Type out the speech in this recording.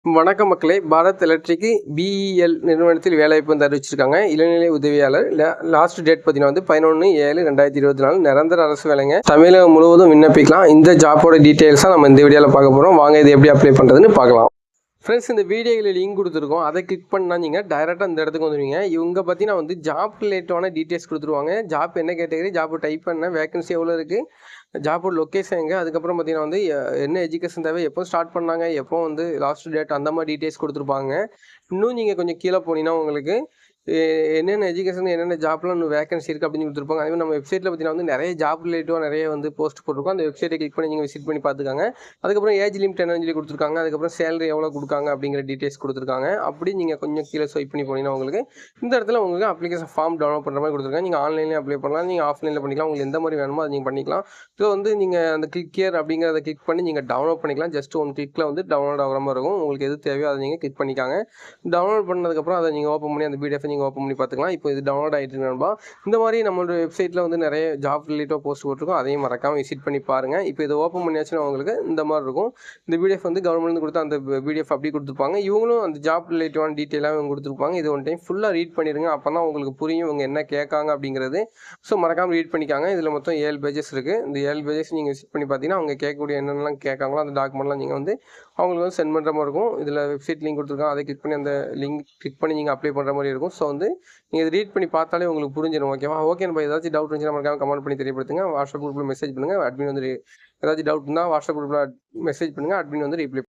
வணக்கம் மக்களே. Bharat electric BEL நிறுவனத்தில் வேலைவாய்ப்பு வந்து அறிவிச்சிருக்காங்க. இளநிலை உதவியாளர் லாஸ்ட் டேட் பார்த்தீங்கன்னா வந்து 11/7/2024 நிரந்தர அரசு வேலைங்க. தமிழகம் முழுவதும் விண்ணப்பிக்கலாம். இந்த ஜாப்போட டீட்டெயில்ஸாக நம்ம இந்த வீடியோவில் பார்க்க போகிறோம். வாங்க இது எப்படி அப்ளை பண்ணுறதுன்னு பார்க்கலாம். ஃப்ரெண்ட்ஸ், இந்த வீடியோவில் லிங்க் கொடுத்துருக்கோம். அதை கிளிக் பண்ணால் நீங்கள் டைரெக்டாக இந்த இடத்துக்கு வந்துடுவீங்க. இவங்க பார்த்தீங்கன்னா வந்து ஜாப் ரிலேட்டடான டீட்டெயில்ஸ் கொடுத்துருவாங்க. ஜாப் என்ன கேட்டகரி, ஜாப் டைப் பண்ண, வேகன்சி எவ்வளோ இருக்குது, ஜாப்போட லொக்கேஷன் எங்கே, அதுக்கப்புறம் பார்த்தீங்கன்னா வந்து என்ன எஜுகேஷன் தேவை, எப்போ ஸ்டார்ட் பண்ணாங்க, எப்போ வந்து லாஸ்ட் டேட், அந்த மாதிரி டீட்டெயில்ஸ் கொடுத்துருப்பாங்க. இன்னும் நீங்கள் கொஞ்சம் கீழே போனீங்கன்னா உங்களுக்கு என்னென்ன எஜுகேஷன், என்னென்ன ஜாப்லாம் இன்னும் வேகன்சி இருக்குது அப்படின்னு கொடுத்துருப்பாங்க. அதே மாதிரி நம்ம வெப்சைட்டில் பார்த்தீங்கன்னா வந்து நிறைய ஜாப் ரிலேட்டிவாக நிறைய வந்து போஸ்ட் போட்டிருக்கோம். அந்த வெப்சைட்டை கிளிக் பண்ணி நீங்கள் விசிட் பண்ணி பார்த்துக்காங்க. அதுக்கப்புறம் ஏஜ் லிமிட் என்னன்னு சொல்லி கொடுத்துருக்காங்க. அதுக்கப்புறம் சேலரி எவ்வளோ கொடுக்காங்க அப்படிங்கிற டீட்டெயில்ஸ் கொடுத்துருக்காங்க. அப்படி நீங்கள் கொஞ்சம் கீழே ஸ்வைப் பண்ணி போனீங்கன்னா உங்களுக்கு இந்த இடத்துல உங்களுக்கு அப்ளிகேஷன் ஃபார்ம் டவுன்லோட் பண்ணுற மாதிரி கொடுத்துருக்காங்க. நீங்கள் ஆன்லைன்லேயே அப்ளை பண்ணலாம், நீங்கள் ஆஃப்லைனில் பண்ணிக்கலாம். உங்களுக்கு எந்த மாதிரி வேணுமோ அதை நீங்கள் பண்ணிக்கலாம். ஸோ வந்து நீங்கள் அந்த கிளிக் ஹியர் அப்படிங்கிறத கிளிக் பண்ணி நீங்கள் டவுன்லோட் பண்ணிக்கலாம். ஜஸ்ட் ஒன் கிளிக்கில் வந்து டவுன்லோட் ஆகிற மாதிரி இருக்கும். உங்களுக்கு எது தேவையோ அதை நீங்கள் கிளிக் பண்ணிக்காங்க. டவுன்லோட் பண்ணதுக்கப்புறம் அதை நீங்கள் ஓப்பன் பண்ணி அந்த பிடிஎஃப் நீங்கள் ஓப்பன் பண்ணி பார்த்துக்கலாம். இப்போ இது டவுன்லோட் ஆகிட்டு நண்பா. இந்த மாதிரி நம்மளோட வெப்சைட்டில் வந்து நிறைய ஜாப் ரிலேட்டிவாக போஸ்ட் போட்டிருக்கோம். அதையும் மறக்காமல் விசிட் பண்ணி பாருங்கள். இப்போ இதை ஓப்பன் பண்ணியாச்சுன்னா உங்களுக்கு இந்த மாதிரி இருக்கும். இந்த பிடிஎஃப் வந்து கவர்மெண்ட் கொடுத்து அந்த பிடிஎஃப் அப்படி கொடுத்துருப்பாங்க. இவங்களும் அந்த ஜாப் ரிலேட்டிவான டீட்டெயிலாக இவங்க கொடுத்துருப்பாங்க. இது ஒன் டைம் ஃபுல்லாக ரீட் பண்ணிடுங்க. அப்போ தான் உங்களுக்கு புரியும் இவங்க என்ன கேட்காங்க அப்படிங்கிறது. ஸோ மறக்காமல் ரீட் பண்ணிக்காங்க. இதில் மொத்தம் 7 பேஜஸ் இருக்குது. இந்த 7 பேஜஸ் நீங்கள் விசிட் பண்ணி பார்த்தீங்கன்னா அவங்க கேட்கக்கூடிய என்னென்னலாம் கேட்காங்களோ அந்த டாக்குமெண்ட்லாம் நீங்கள் வந்து அவங்களுக்கு வந்து சென்ட் பண்ணுற மாதிரி இருக்கும். இதில் வெப்சைட் லிங்க் கொடுத்துருக்காங்க. அதை கிளிக் பண்ணி அந்த லிங்க் கிளிக் பண்ணி நீங்கள் அப்ளை பண்ணுற மாதிரி இருக்கும். ஸோ வந்து நீங்கள் இதை ரீட் பண்ணி பார்த்தாலே உங்களுக்கு புரிஞ்சிடும். ஓகேவா? ஓகே, நம்ம ஏதாச்சும் டவுட் இருந்துச்சுன்னா மறக்காம கமெண்ட் பண்ணி தெரியப்படுத்துங்க. வாட்ஸ்அப் குரூப்பில் மெசேஜ் பண்ணுங்கள். அட்மின் வந்து ஏதாச்சும் டவுட் இருந்தால் வாட்ஸ்அப் குரூப்பில் மெசேஜ் பண்ணுங்கள். அட்மின் வந்து ரிப்ளை